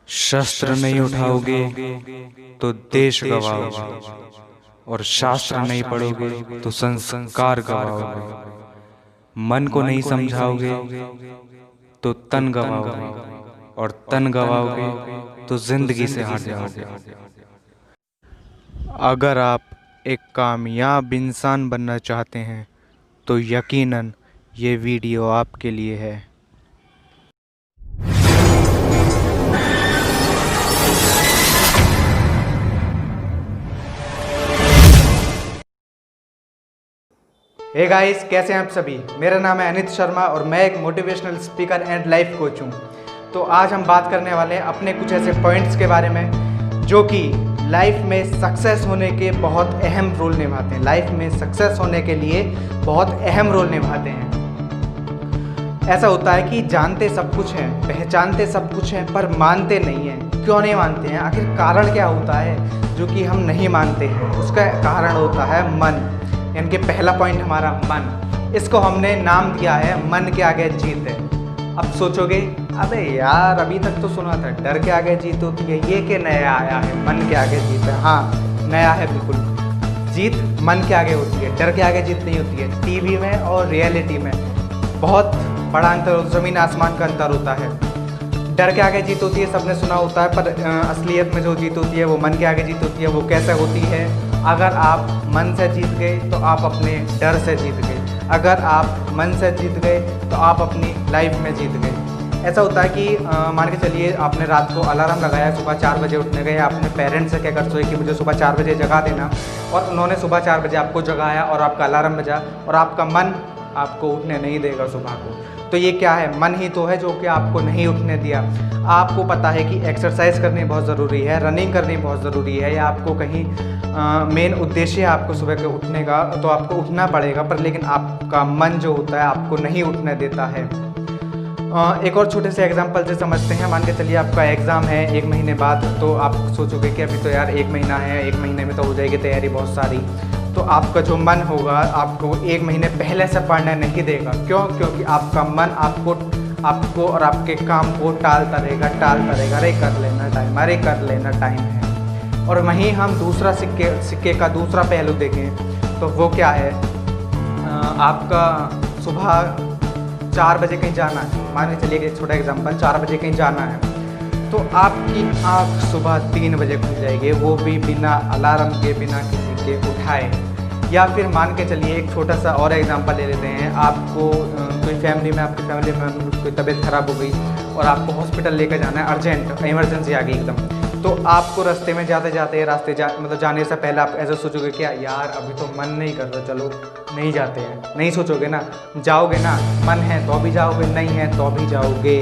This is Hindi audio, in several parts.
शस्त्र नहीं उठाओगे तो देश गवाओगे, और शास्त्र नहीं पढ़ोगे तो संस्कार गवाओगे। मन को नहीं समझाओगे तो तन गवाओगे, और तन गवाओगे तो जिंदगी से हार जाओगे। अगर आप एक कामयाब इंसान बनना चाहते हैं तो यकीनन ये वीडियो आपके लिए है। हे गाइस, कैसे हैं आप सभी। मेरा नाम है अनित शर्मा और मैं एक motivational speaker and life coach हूँ। तो आज हम बात करने वाले हैं अपने कुछ ऐसे पॉइंट्स के बारे में जो कि लाइफ में सक्सेस होने के बहुत अहम रोल निभाते हैं। लाइफ में सक्सेस होने के लिए बहुत अहम रोल निभाते हैं। ऐसा होता है कि जानते सब कुछ हैं, पहचानते सब कुछ हैं, पर मानते नहीं हैं। क्यों नहीं मानते हैं? आखिर कारण क्या होता है जो कि हम नहीं मानते हैं? उसका कारण होता है मन। यानी कि पहला पॉइंट हमारा मन। इसको हमने नाम दिया है मन के आगे जीत है। अब सोचोगे, अबे यार अभी तक तो सुना था डर के आगे जीत होती है, ये क्या नया आया है मन के आगे जीत है? हाँ, नया है बिल्कुल। जीत मन के आगे होती है, डर के आगे जीत नहीं होती है। टीवी में और रियलिटी में बहुत बड़ा अंतर, ज़मीन आसमान का अंतर होता है। डर के आगे जीत होती है, सबने सुना होता है, पर असलियत में जो जीत होती है वो मन के आगे जीत होती है। वो कैसे होती है? अगर आप मन से जीत गए तो आप अपने डर से जीत गए। अगर आप मन से जीत गए तो आप अपनी लाइफ में जीत गए। ऐसा होता है कि मान के चलिए आपने रात को अलार्म लगाया, सुबह 4 बजे उठने गए। आपने पेरेंट्स से कहकर सोए कि मुझे सुबह 4 बजे जगा देना, और उन्होंने सुबह 4 बजे आपको जगाया और आपका अलार्म बजा, और आपका मन आपको उठने नहीं देगा सुबह को। तो ये क्या है? मन ही तो है जो कि आपको नहीं उठने दिया। आपको पता है कि एक्सरसाइज करनी बहुत ज़रूरी है, रनिंग करनी बहुत ज़रूरी है, या आपको कहीं मेन उद्देश्य है आपको सुबह के उठने का, तो आपको उठना पड़ेगा, पर लेकिन आपका मन जो होता है आपको नहीं उठने देता है। एक और छोटे से एग्जांपल से समझते हैं। मान के चलिए आपका एग्ज़ाम है 1 महीने बाद, तो आप सोचोगे कि अभी तो यार 1 महीना है, 1 महीने में तो हो जाएगी तैयारी बहुत सारी। तो आपका जो मन होगा आपको 1 महीने पहले से पढ़ने नहीं देगा। क्यों? क्योंकि आपका मन आपको और आपके काम को टालता रहेगा। अरे कर लेना टाइम, अरे कर लेना टाइम है। और वहीं हम दूसरा सिक्के का दूसरा पहलू देखें तो वो क्या है? आपका सुबह 4 बजे कहीं जाना है। मान के चलिए एक छोटा एग्जांपल, 4 बजे कहीं जाना है, तो आपकी आँख सुबह 3 बजे खुल जाएगी, वो भी बिना अलार्म के, बिना किसी के उठाए। या फिर मान के चलिए एक छोटा सा और एग्जांपल ले लेते हैं। आपको कोई आपकी फैमिली में कोई तबीयत ख़राब हो गई और आपको हॉस्पिटल लेकर जाना है, अर्जेंट इमरजेंसी आ गई एकदम। तो आपको रास्ते में जाते मतलब जाने से पहले आप ऐसा सोचोगे क्या, यार अभी तो मन नहीं कर रहा, चलो नहीं जाते हैं। नहीं सोचोगे ना, जाओगे ना। मन है तो भी जाओगे, नहीं है तो भी जाओगे।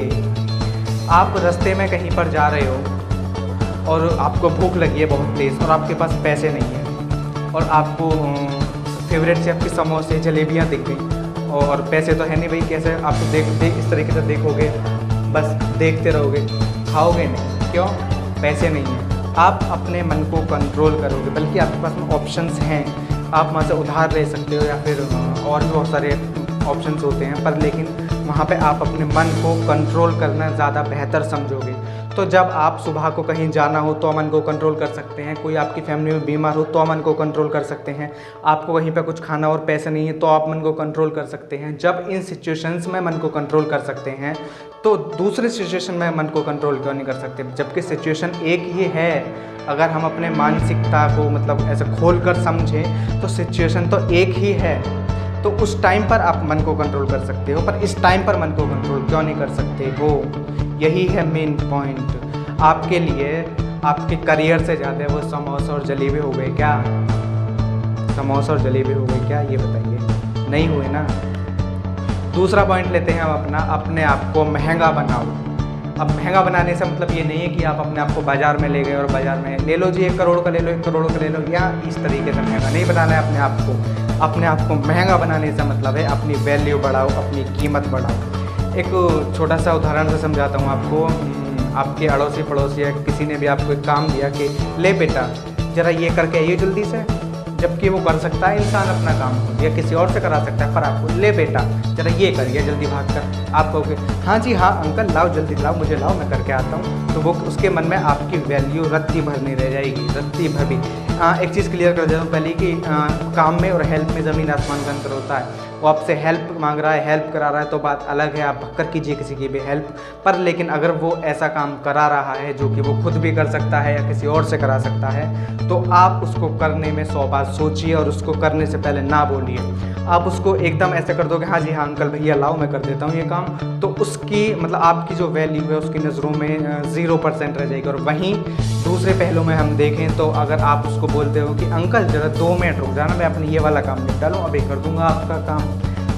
आप रास्ते में कहीं पर जा रहे हो और आपको भूख लगी है बहुत तेज़, और आपके पास पैसे नहीं है, और आपको फेवरेट से आपकी समोसे जलेबियाँ दिख गई, और पैसे तो है नहीं भाई, कैसे आप तो देख इस तरीके से देखोगे, बस देखते रहोगे, खाओगे नहीं। क्यों? पैसे नहीं है। आप अपने मन को कंट्रोल करोगे, बल्कि आपके पास में ऑप्शंस हैं। आप वहाँ से उधार ले सकते हो, या फिर और भी बहुत सारे ऑप्शंस होते हैं, पर लेकिन वहाँ पे आप अपने मन को कंट्रोल करना ज़्यादा बेहतर समझोगे। तो जब आप सुबह को कहीं जाना हो तो मन को कंट्रोल कर सकते हैं। कोई आपकी फैमिली में बीमार हो तो मन को कंट्रोल कर सकते हैं। आपको कहीं पे कुछ खाना और पैसे नहीं है तो आप मन को कंट्रोल कर सकते हैं। जब इन सिचुएशंस में मन को कंट्रोल कर सकते हैं तो दूसरे सिचुएशन में मन को कंट्रोल क्यों नहीं कर सकते? जबकि सिचुएशन एक ही है। अगर हम अपने मानसिकता को मतलब ऐसे खोल कर समझें तो सिचुएशन तो एक ही है। तो उस टाइम पर आप मन को कंट्रोल कर सकते हो, पर इस टाइम पर मन को कंट्रोल क्यों नहीं कर सकते हो? यही है मेन पॉइंट। आपके लिए आपके करियर से ज़्यादा वो समोसा और जलेबी हो गए क्या? समोसा और जलेबी हो गए क्या, ये बताइए? नहीं हुए ना। दूसरा पॉइंट लेते हैं हम अपने आप को महंगा बनाओ। अब महंगा बनाने से मतलब ये नहीं है कि आप अपने आप को बाज़ार में ले गए और बाज़ार में ले लो जी 1 करोड़ का ले लो, 1 करोड़ का ले लो, या इस तरीके से महंगा नहीं बनाना है अपने आप को। अपने आप को महंगा बनाने से मतलब है अपनी वैल्यू बढ़ाओ, अपनी कीमत बढ़ाओ। एक छोटा सा उदाहरण से समझाता हूँ आपको। आपके अड़ोसी पड़ोसी या किसी ने भी आपको एक काम दिया कि ले बेटा ज़रा ये करके आइए जल्दी से, जबकि वो कर सकता है इंसान अपना काम खुद या किसी और से करा सकता है, पर आपको ले बेटा जरा ये करिए जल्दी भाग कर, आप कहोगे हाँ जी हाँ अंकल लाओ जल्दी लाओ मुझे लाओ मैं करके आता हूँ, तो वो उसके मन में आपकी वैल्यू रत्ती भर नहीं रह जाएगी, रत्ती भर भी। एक चीज़ क्लियर कर देता हूँ पहले कि काम में और हेल्प में ज़मीन आसमान का अंतर होता है। वो आपसे हेल्प मांग रहा है, हेल्प करा रहा है तो बात अलग है, आप भक्कर कीजिए किसी की भी हेल्प पर, लेकिन अगर वो ऐसा काम करा रहा है जो कि वो खुद भी कर सकता है या किसी और से करा सकता है, तो आप उसको करने में 100 बार सोचिए और उसको करने से पहले ना बोलिए। आप उसको एकदम ऐसे कर दोगे हाँ जी हाँ अंकल भैया लाओ मैं कर देता हूँ ये काम, तो उसकी मतलब आपकी जो वैल्यू है उसकी नज़रों में 0% रह जाएगी। और वहीं दूसरे पहलू में हम देखें तो अगर आप उसको बोलते हो कि अंकल ज़रा 2 मिनट रुक जाना मैं अपने ये वाला काम निपटा लूँ अभी कर दूँगा आपका काम,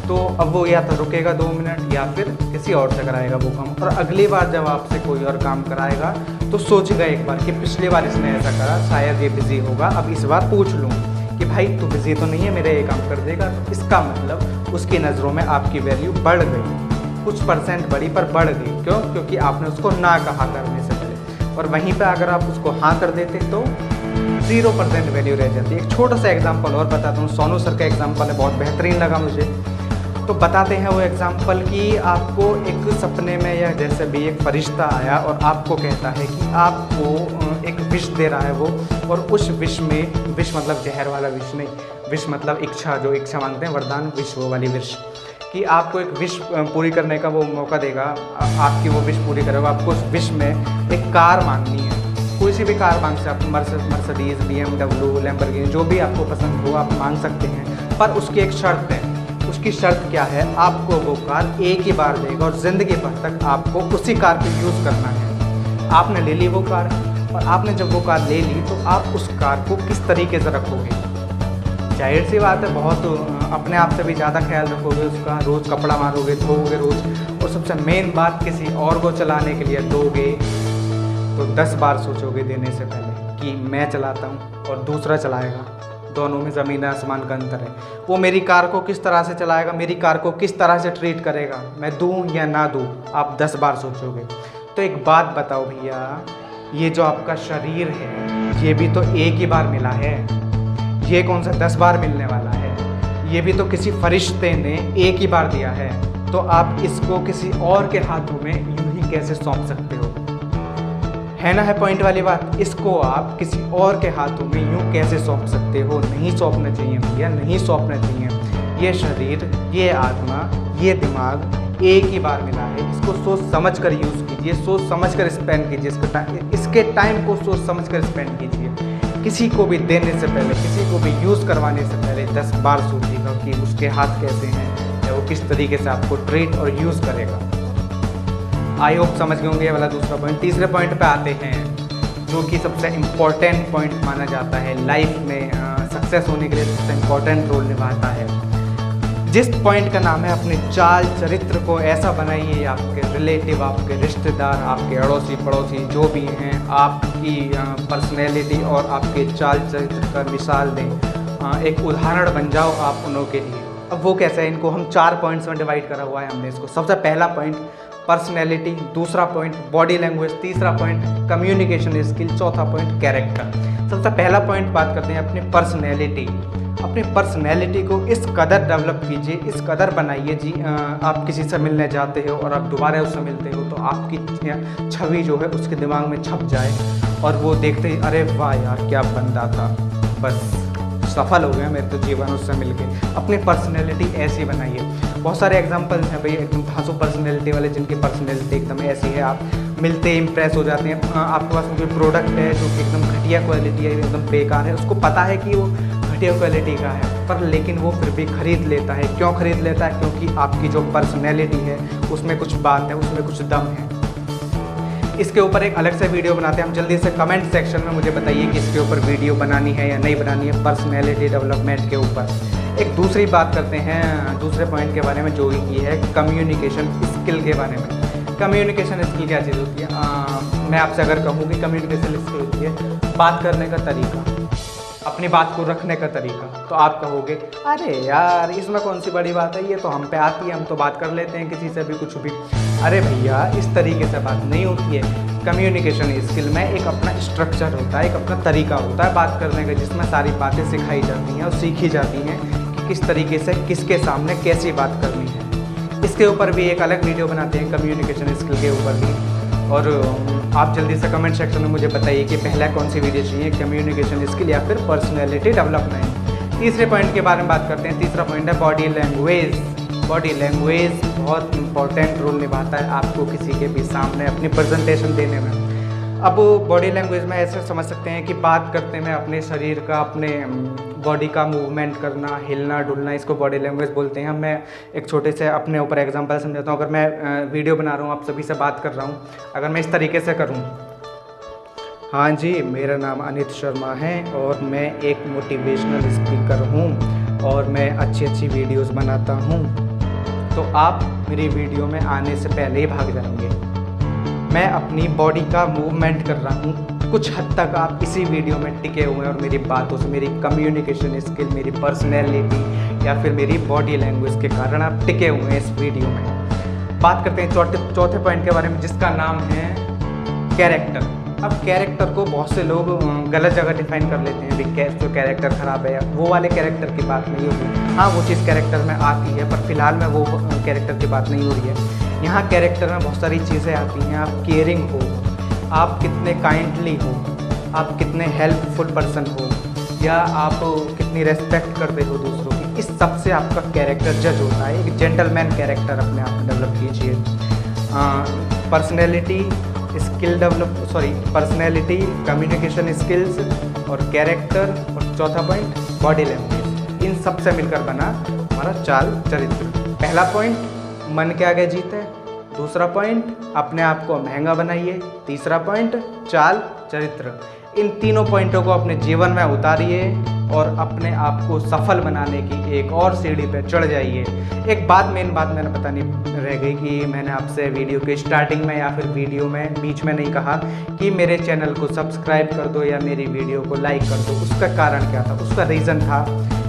तो अब वो या तो रुकेगा 2 मिनट या फिर किसी और से कराएगा वो काम। और अगली बार जब आपसे कोई और काम कराएगा तो सोचेगा एक बार कि पिछली बार इसने ऐसा करा शायद ये बिज़ी होगा, अब इस बार पूछ लूँ कि भाई तू बिज़ी तो नहीं है मेरा ये काम कर देगा, तो इसका मतलब उसकी नज़रों में आपकी वैल्यू बढ़ गई, कुछ % बढ़ी पर बढ़ गई। क्यों? क्योंकि आपने उसको ना कहा करने से पहले। और वहीं पे अगर आप उसको हाँ कर देते तो 0% वैल्यू रह जाती है। एक छोटा सा एग्जांपल और बताता हूँ, सोनू सर का एग्जांपल है, बहुत बेहतरीन लगा मुझे। तो बताते हैं वो एग्जांपल कि आपको एक सपने में या जैसे भी एक फरिश्ता आया और आपको कहता है कि आपको एक विश दे रहा है वो, और उस विश में, विश मतलब जहर वाला विश नहीं, विश मतलब इच्छा, जो इच्छा मांगते हैं वरदान, विश वो वाली विश, कि आपको एक विश पूरी करने का वो मौका देगा, आपकी वो विश पूरी करेगा। आपको उस विश में एक कार मांगनी है, कोई सी भी कार मांग सकते हैं, मर्सिडीज़, BMW, लैम्बोर्गिनी, जो भी आपको पसंद हो आप मांग सकते हैं, पर उसकी एक शर्त है। उसकी शर्त क्या है? आपको वो कार एक ही बार देगा और ज़िंदगी भर तक आपको उसी कार को यूज़ करना है। आपने ले ली वो कार, और आपने जब वो कार ले ली तो आप उस कार को किस तरीके से रखोगे? जाहिर सी बात है बहुत अपने आप से भी ज़्यादा ख्याल रखोगे उसका, रोज़ कपड़ा मारोगे, धोओगे रोज़, और सबसे मेन बात किसी और को चलाने के लिए दोगे तो 10 बार सोचोगे देने से पहले कि मैं चलाता हूँ और दूसरा चलाएगा, दोनों में ज़मीन आसमान का अंतर है। वो मेरी कार को किस तरह से चलाएगा, मेरी कार को किस तरह से ट्रीट करेगा, मैं दूँ या ना दूँ, आप 10 बार सोचोगे। तो एक बात बताओ भैया, ये जो आपका शरीर है ये भी तो एक ही बार मिला है, ये कौन सा 10 बार मिलने वाला है? ये भी तो किसी फरिश्ते ने एक ही बार दिया है, तो आप इसको किसी और के हाथों में यूं ही कैसे सौंप सकते हो? है ना, है पॉइंट वाली बात। इसको आप किसी और के हाथों में यूं कैसे सौंप सकते हो? नहीं सौंपना चाहिए भैया, नहीं सौंपना चाहिए। ये शरीर, ये आत्मा, ये दिमाग एक ही बार मिला है, इसको सोच समझ कर यूज़ कीजिए, सोच समझ कर स्पेंड कीजिए, इसके टाइम को सोच समझ कर स्पेंड कीजिए। किसी को भी देने से पहले, किसी को भी यूज़ करवाने से पहले 10 बार सोचिएगा कि उसके हाथ कैसे हैं या वो किस तरीके से आपको ट्रीट और यूज़ करेगा। आई होप समझ गए होंगे ये वाला दूसरा पॉइंट। तीसरे पॉइंट पे आते हैं जो कि सबसे इम्पॉर्टेंट पॉइंट माना जाता है, लाइफ में सक्सेस होने के लिए सबसे इम्पॉर्टेंट रोल निभाता है, जिस पॉइंट का नाम है अपने चाल चरित्र को ऐसा बनाइए, आपके रिलेटिव, आपके रिश्तेदार, आपके अड़ोसी पड़ोसी जो भी हैं, आपकी पर्सनैलिटी और आपके चाल चरित्र का मिसाल दें, एक उदाहरण बन जाओ आप उन लोगों के लिए। अब वो कैसे है, इनको हम 4 पॉइंट्स में डिवाइड करा हुआ है हमने इसको। सबसे पहला पॉइंट पर्सनैलिटी, दूसरा पॉइंट बॉडी लैंग्वेज, तीसरा पॉइंट कम्युनिकेशन स्किल, चौथा पॉइंट कैरेक्टर। सबसे पहला पॉइंट बात करते हैं अपनी पर्सनैलिटी। अपनी पर्सनैलिटी को इस कदर डेवलप कीजिए, इस कदर बनाइए जी, आप किसी से मिलने जाते हो और आप दोबारा उससे मिलते हो तो आपकी छवि जो है उसके दिमाग में छप जाए और वो देखते ही अरे वाह यार क्या बंदा था, बस सफल हो गया मेरे तो जीवन उससे मिलके। अपनी पर्सनैलिटी ऐसी बनाइए। बहुत सारे एग्जांपल हैं भाई एकदम धांसू पर्सनैलिटी वाले, जिनकी पर्सनैलिटी एकदम ऐसी है आप मिलते ही इम्प्रेस हो जाते हैं। आपके पास कोई प्रोडक्ट है जो कि एकदम घटिया क्वालिटी है, एकदम बेकार है, उसको पता है कि वो घटिया क्वालिटी का है, पर लेकिन वो फिर भी खरीद लेता है। क्यों खरीद लेता है? क्योंकि आपकी जो पर्सनैलिटी है उसमें कुछ बात है, उसमें कुछ दम है। इसके ऊपर एक अलग से वीडियो बनाते हैं हम, जल्दी से कमेंट सेक्शन में मुझे बताइए कि इसके ऊपर वीडियो बनानी है या नहीं बनानी है, पर्सनैलिटी डेवलपमेंट के ऊपर। एक दूसरी बात करते हैं दूसरे पॉइंट के बारे में जो कि है कम्युनिकेशन स्किल के बारे में। कम्युनिकेशन स्किल क्या चीज़ होती है? मैं आपसे अगर कहूँ कि कम्युनिकेशन स्किल होती है बात करने का तरीका, अपनी बात को रखने का तरीका, तो आप कहोगे अरे यार इसमें कौन सी बड़ी बात है, ये तो हम पे आती है, हम तो बात कर लेते हैं किसी से भी कुछ भी। अरे भैया इस तरीके से बात नहीं होती है। कम्युनिकेशन स्किल में एक अपना स्ट्रक्चर होता है, एक अपना तरीका होता है बात करने का, जिसमें सारी बातें सिखाई जाती हैं और सीखी जाती हैं कि किस तरीके से किसके सामने कैसी बात करनी है। इसके ऊपर भी एक अलग वीडियो बनाते हैं कम्युनिकेशन स्किल के ऊपर भी। और आप जल्दी से कमेंट सेक्शन में मुझे बताइए कि पहला कौन सी वीडियो चाहिए, कम्युनिकेशन स्किल या फिर पर्सनैलिटी डेवलपमेंट। तीसरे पॉइंट के बारे में बात करते हैं। तीसरा पॉइंट है बॉडी लैंग्वेज। बॉडी लैंग्वेज बहुत इंपॉर्टेंट रोल निभाता है आपको किसी के भी सामने अपनी प्रेजेंटेशन देने में। अब बॉडी लैंग्वेज में ऐसे समझ सकते हैं कि बात करते में अपने शरीर का, अपने बॉडी का मूवमेंट करना, हिलना डुलना, इसको बॉडी लैंग्वेज बोलते हैं। मैं एक छोटे से अपने ऊपर एग्जांपल समझाता हूँ। अगर मैं वीडियो बना रहा हूँ, आप सभी से बात कर रहा हूँ, अगर मैं इस तरीके से करूँ, हाँ जी मेरा नाम अनित शर्मा है और मैं एक मोटिवेशनल स्पीकर हूँ और मैं अच्छी वीडियोज़ बनाता हूँ, तो आप मेरी वीडियो में आने से पहले ही भाग जाएंगे। मैं अपनी बॉडी का मूवमेंट कर रहा हूँ, कुछ हद तक आप इसी वीडियो में टिके हुए हैं और मेरी बातों से, मेरी कम्युनिकेशन स्किल, मेरी पर्सनैलिटी या फिर मेरी बॉडी लैंग्वेज के कारण आप टिके हुए हैं इस वीडियो में। बात करते हैं चौथे पॉइंट के बारे में, जिसका नाम है कैरेक्टर। अब कैरेक्टर को बहुत से लोग गलत जगह डिफाइन कर लेते हैं, जो कैरेक्टर ख़राब है वो वाले कैरेक्टर की बात नहीं होगी। हाँ वो चीज़ कैरेक्टर में आती है, पर फिलहाल में वो कैरेक्टर की बात नहीं हो रही है। यहाँ कैरेक्टर में बहुत सारी चीज़ें आती हैं। आप केयरिंग हो, आप कितने काइंडली हो, आप कितने हेल्पफुल पर्सन हो, या आप कितनी रेस्पेक्ट करते हो दूसरों की, इस सब से आपका कैरेक्टर जज होता है। एक जेंटलमैन कैरेक्टर अपने आप में डेवलप कीजिए। Personality skill personality, communication skills और कैरेक्टर, और चौथा पॉइंट बॉडी लैंग्वेज। इन सब से मिलकर बना हमारा चाल चरित्र। पहला पॉइंट मन के आगे जीते, दूसरा पॉइंट अपने आप को महंगा बनाइए, तीसरा पॉइंट चाल चरित्र। इन तीनों पॉइंटों को अपने जीवन में उतारिए और अपने आप को सफल बनाने की एक और सीढ़ी पर चढ़ जाइए। एक बात, मेन बात मैंने बतानी रह गई कि मैंने आपसे वीडियो के स्टार्टिंग में या फिर वीडियो में बीच में नहीं कहा कि मेरे चैनल को सब्सक्राइब कर दो या मेरी वीडियो को लाइक कर दो। उसका कारण क्या था? उसका रीज़न था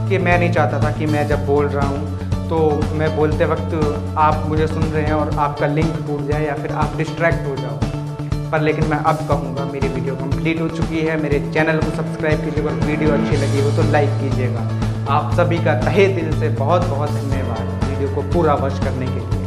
कि मैं नहीं चाहता था कि मैं जब बोल रहा हूँ तो मैं बोलते वक्त आप मुझे सुन रहे हैं और आपका लिंक टूट जाए या फिर आप डिस्ट्रैक्ट हो जाओ। पर लेकिन मैं अब कहूँगा, मेरी वीडियो कंप्लीट हो चुकी है। मेरे चैनल को सब्सक्राइब कीजिएगा और वीडियो अच्छी लगी हो तो लाइक कीजिएगा। आप सभी का तहे दिल से बहुत बहुत धन्यवाद वीडियो को पूरा वॉच करने के लिए।